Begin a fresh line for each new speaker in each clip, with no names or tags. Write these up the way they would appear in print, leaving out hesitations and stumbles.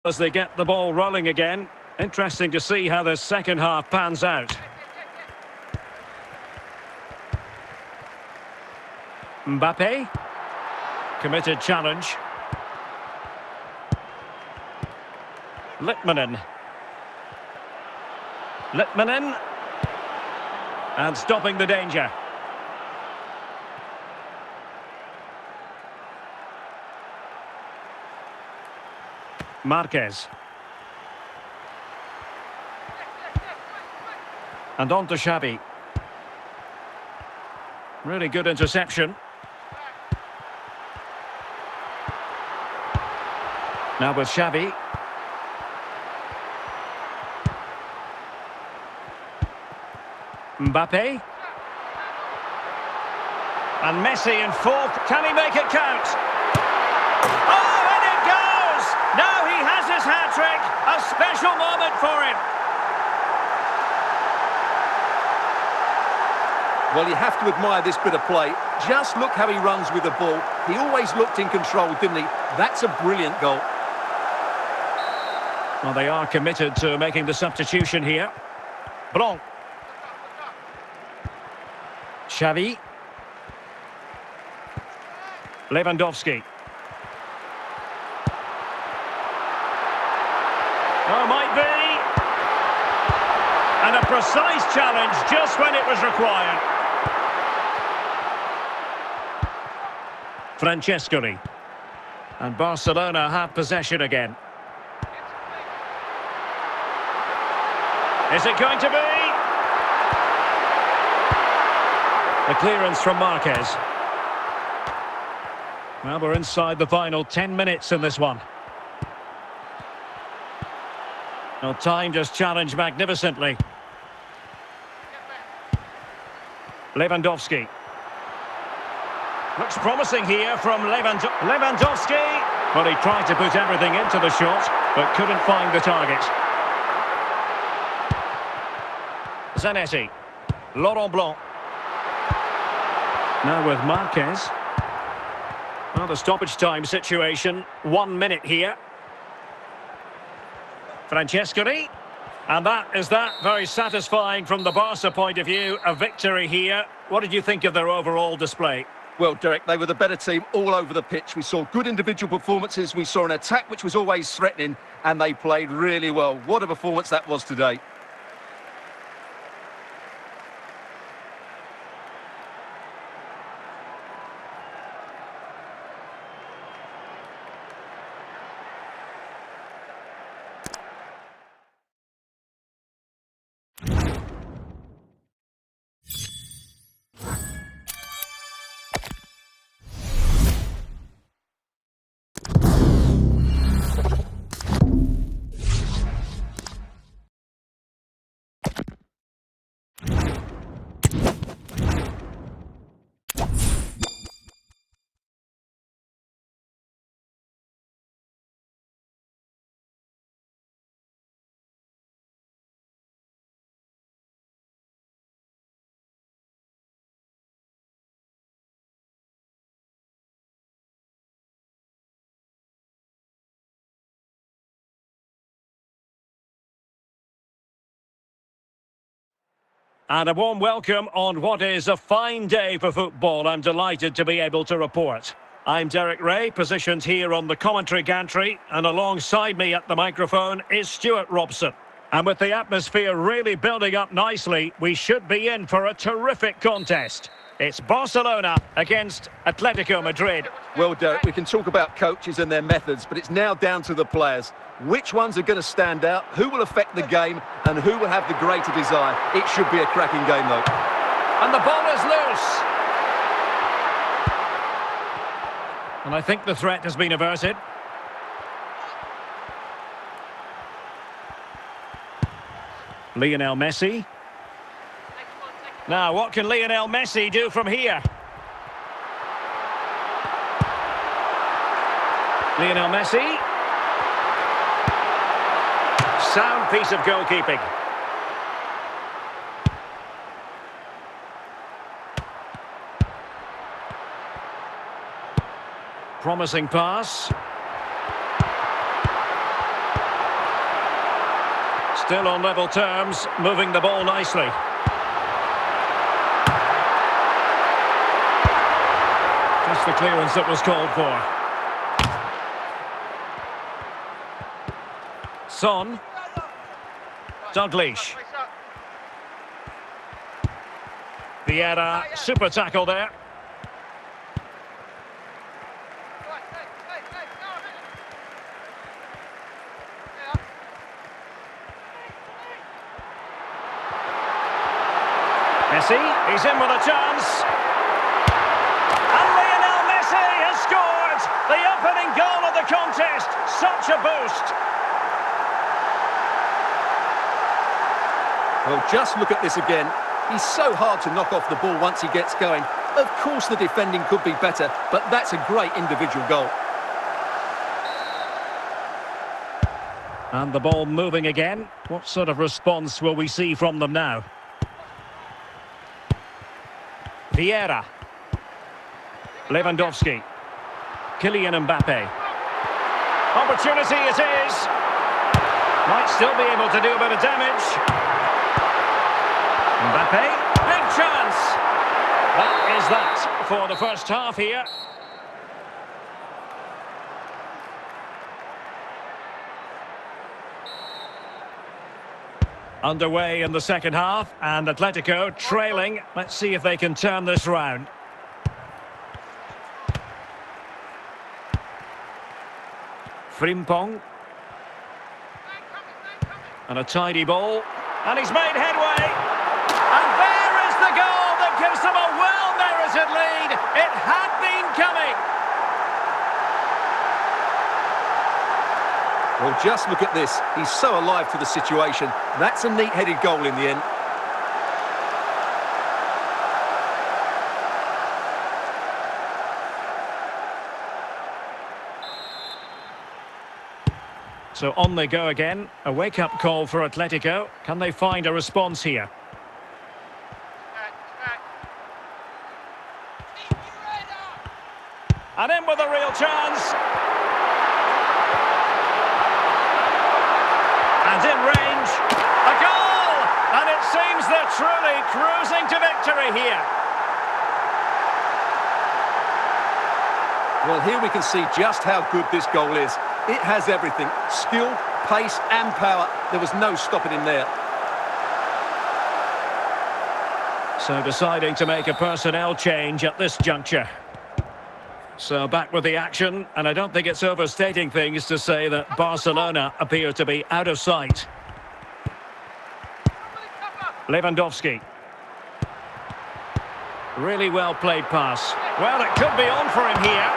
As they get the ball rolling again. Interesting to see how the second half pans out. Mbappe. Committed challenge. Litmanen. And stopping the danger. Marquez. And on to Xavi. Really good interception. Now with Xavi. Mbappe. And Messi in full. Can he make it count? Oh, and it goes! Now he has his hat-trick. A special moment for him.
Well, you have to admire this bit of play. Just look how he runs with the ball. He always looked in control, didn't he? That's a brilliant goal.
Well, they are committed to making the substitution here. Blanc. Xavi. Lewandowski. Oh, might be. And a precise challenge just when it was required. Francescoli. And Barcelona have possession again. Is it going to be? The clearance from Marquez. Well, we're inside the final 10 minutes in this one. Well, time just challenged magnificently. Lewandowski. Looks promising here from Lewandowski. Well, he tried to put everything into the shot, but couldn't find the target. Zanetti. Laurent Blanc. Now with Marquez. Well, the stoppage time situation. 1 minute here. Francescoli. And that is that. Very satisfying from the Barca point of view. A victory here. What did you think of their overall display?
Well, Derek, they were the better team all over the pitch. We saw good individual performances. We saw an attack which was always threatening, and they played really well. What a performance that was today.
And a warm welcome on what is a fine day for football. I'm delighted to be able to report. I'm Derek Ray, positioned here on the commentary gantry, and alongside me at the microphone is Stuart Robson. And with the atmosphere really building up nicely, we should be in for a terrific contest. It's Barcelona against Atletico Madrid.
Well, Derek, we can talk about coaches and their methods, but it's now down to the players. Which ones are going to stand out, who will affect the game, and who will have the greater desire? It should be a cracking game, though.
And the ball is loose. And I think the threat has been averted. Lionel Messi. Now, what can Lionel Messi do from here? Lionel Messi. Sound piece of goalkeeping. Promising pass. Still on level terms, moving the ball nicely. Just the clearance that was called for. Son. Dalglish. Vieira, super tackle there. Messi, he's in with a chance. And Lionel Messi has scored! The opening goal of the contest. Such a boost.
Well, just look at this again. He's so hard to knock off the ball once he gets going. Of course the defending could be better, but that's a great individual goal.
And the ball moving again. What sort of response will we see from them now? Vieira. Lewandowski. Kylian Mbappe. Opportunity it is. Might still be able to do a bit of damage. Mbappe. Big chance. That is that for the first half here. Underway in the second half, and Atletico trailing. Let's see if they can turn this round. Frimpong. And a tidy ball. And he's made headway. And there is the goal that gives them a well-merited lead. It had been coming.
Well, just look at this. He's so alive to the situation. That's a neat-headed goal in the end.
So on they go again. A wake-up call for Atletico. Can they find a response here? And in with a real chance. And in range, a goal! And it seems they're truly cruising to victory here.
Well, here we can see just how good this goal is. It has everything. Skill, pace and power. There was no stopping him there.
So deciding to make a personnel change at this juncture. So back with the action, and I don't think it's overstating things to say that Barcelona appear to be out of sight. Lewandowski. Really well played pass. Well, it could be on for him here.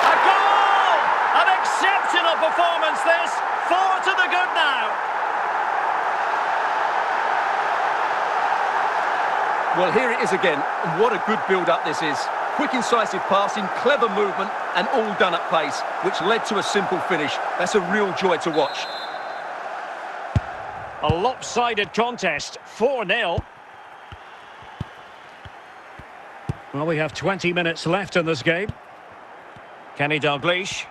A goal! An exceptional performance this. 4 to the good now.
Well, here it is again. What a good build-up this is. Quick, incisive passing, clever movement, and all done at pace, which led to a simple finish. That's a real joy to watch.
A lopsided contest, 4-0. Well, we have 20 minutes left in this game. Kenny Dalglish.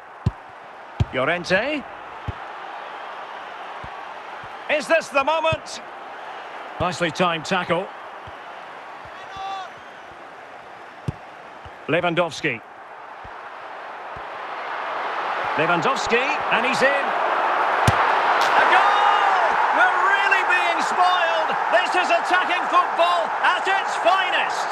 Llorente. Is this the moment? Nicely timed tackle. Lewandowski. And he's in. A goal! We're really being spoiled. This is attacking football at its finest.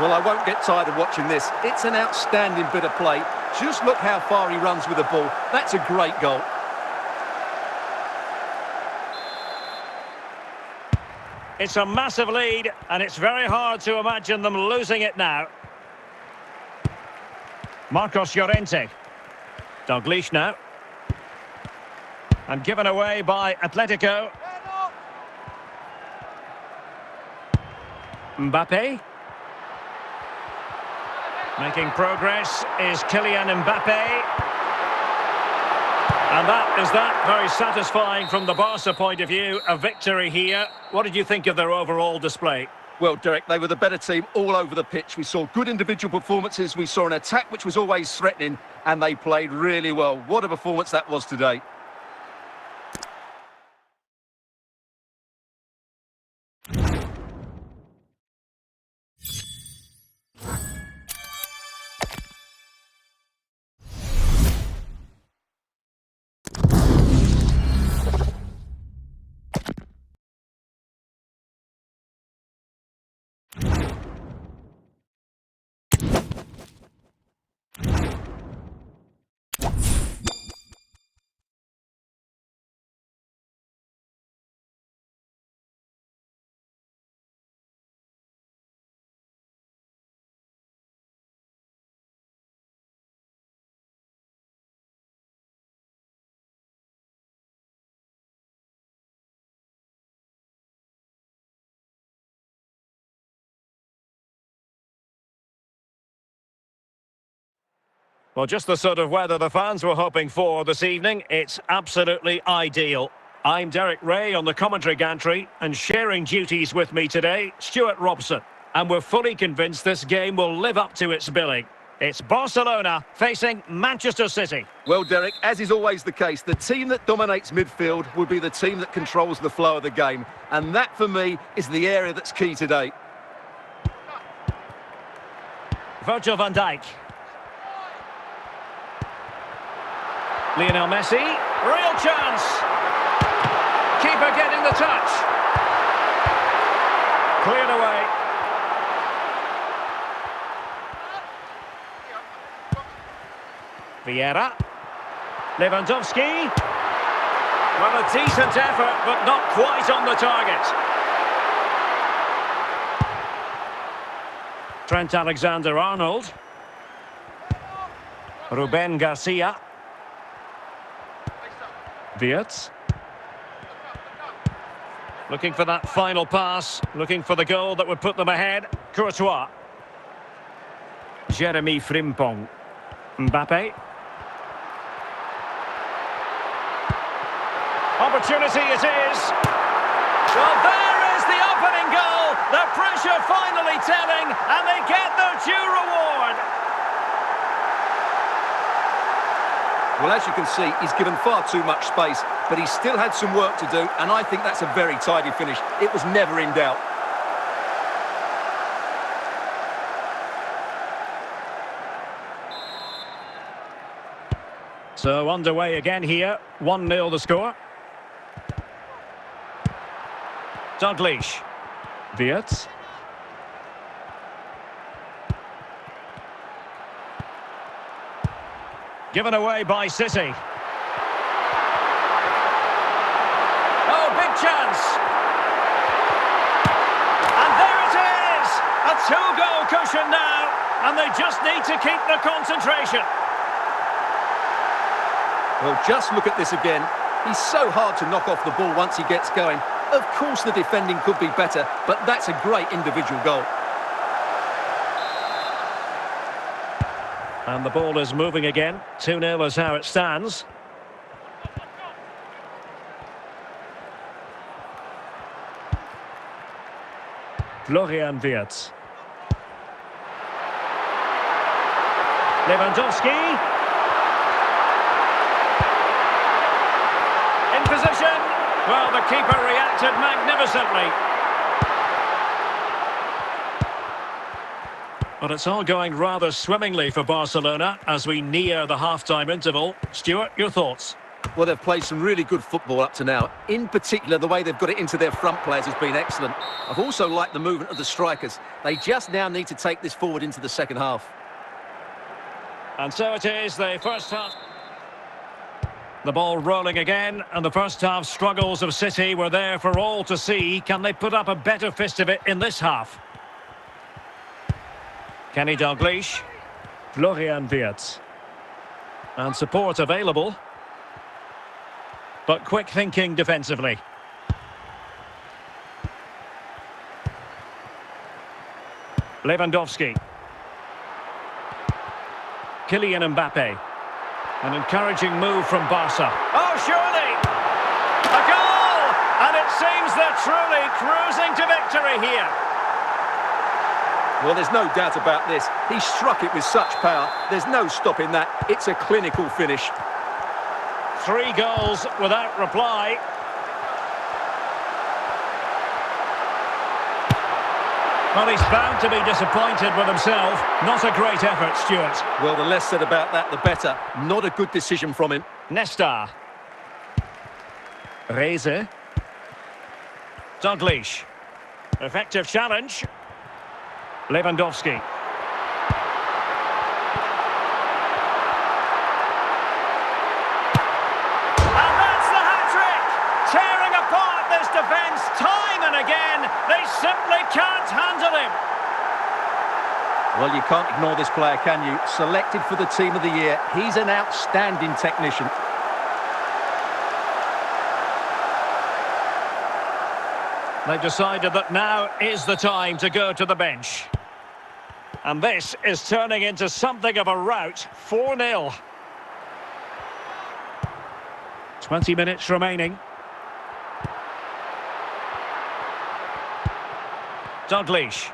Well, I won't get tired of watching this. It's an outstanding bit of play. Just look how far he runs with the ball. That's a great goal.
It's a massive lead, and it's very hard to imagine them losing it now. Marcos Llorente. Dalglish now. And given away by Atletico. Mbappe. Making progress is Kylian Mbappe. And that is that. Very satisfying from the Barca point of view. A victory here. What did you think of their overall display?
Well, Derek, they were the better team all over the pitch. We saw good individual performances. We saw an attack which was always threatening, and they played really well. What a performance that was today.
Well, just the sort of weather the fans were hoping for this evening. It's absolutely ideal. I'm Derek Ray on the commentary gantry, and sharing duties with me today, Stuart Robson. And we're fully convinced this game will live up to its billing. It's Barcelona facing Manchester City.
Well, Derek, as is always the case, the team that dominates midfield will be the team that controls the flow of the game. And that, for me, is the area that's key today.
Virgil van Dijk. Lionel Messi, real chance. Keeper getting the touch. Cleared away. Vieira. Lewandowski. Well, a decent effort, but not quite on the target. Trent Alexander-Arnold. Ruben Garcia. Wirtz. Looking for that final pass, looking for the goal that would put them ahead. Courtois. Jeremy Frimpong. Mbappe. Opportunity it is. Well, there is the opening goal. The pressure finally telling, and they get their due reward.
Well, as you can see, he's given far too much space, but he still had some work to do, and I think that's a very tidy finish. It was never in doubt.
So underway again here, 1-0 the score. Dalglish. Wirtz. Given away by City. Oh, big chance. And there it is! A two-goal cushion now, and they just need to keep the concentration.
Well, just look at this again. He's so hard to knock off the ball once he gets going. Of course the defending could be better, but that's a great individual goal.
And the ball is moving again. 2-0 is how it stands. Florian Wirtz. Lewandowski. In position. Well, the keeper reacted magnificently. But it's all going rather swimmingly for Barcelona as we near the half-time interval. Stuart, your thoughts?
Well, they've played some really good football up to now. In particular, the way they've got it into their front players has been excellent. I've also liked the movement of the strikers. They just now need to take this forward into the second half.
And so it is, the first half. The ball rolling again, and the first half struggles of City were there for all to see. Can they put up a better fist of it in this half? Kenny Dalglish, Florian Wirtz. And support available. But quick thinking defensively. Lewandowski. Kylian Mbappe. An encouraging move from Barca. Oh, surely! A goal! And it seems they're truly cruising to victory here.
Well, there's no doubt about this. He struck it with such power. There's no stopping that. It's a clinical finish.
3 goals without reply. Well, he's bound to be disappointed with himself. Not a great effort, Stuart.
Well, the less said about that, the better. Not a good decision from him.
Nesta. Reze. Dalglish. Effective challenge. Lewandowski. And that's the hat-trick! Tearing apart this defence time and again. They simply can't handle him.
Well, you can't ignore this player, can you? Selected for the team of the year. He's an outstanding technician.
They've decided that now is the time to go to the bench. And this is turning into something of a rout. 4-0. 20 minutes remaining. Dalglish.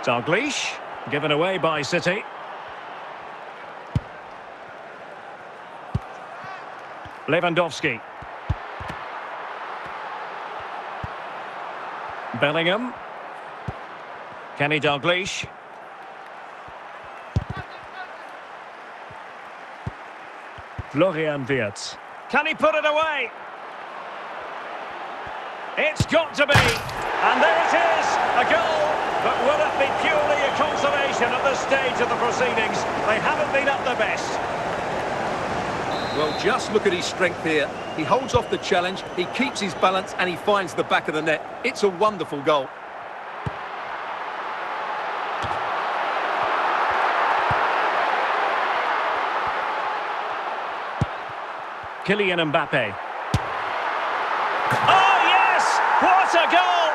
Dalglish, given away by City. Lewandowski. Bellingham. Kenny Dalglish. Florian Wirtz. Can he put it away? It's got to be. And there it is, a goal. But will it be purely a consolation at this stage of the proceedings? They haven't been at their best.
Well, just look at his strength here. He holds off the challenge, he keeps his balance, and he finds the back of the net. It's a wonderful goal.
Kylian Mbappe. Oh, yes! What a goal!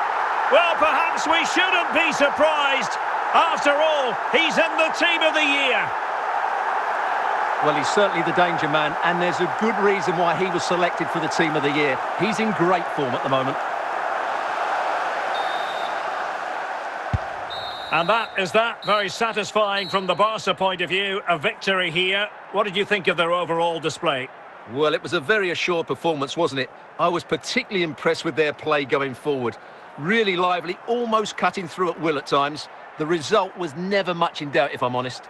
Well, perhaps we shouldn't be surprised. After all, he's in the team of the year.
Well, he's certainly the danger man, and there's a good reason why he was selected for the team of the year. He's in great form at the moment.
And that is that. Very satisfying from the Barca point of view. A victory here. What did you think of their overall display?
Well, it was a very assured performance, wasn't it? I was particularly impressed with their play going forward. Really lively, almost cutting through at will at times. The result was never much in doubt, if I'm honest.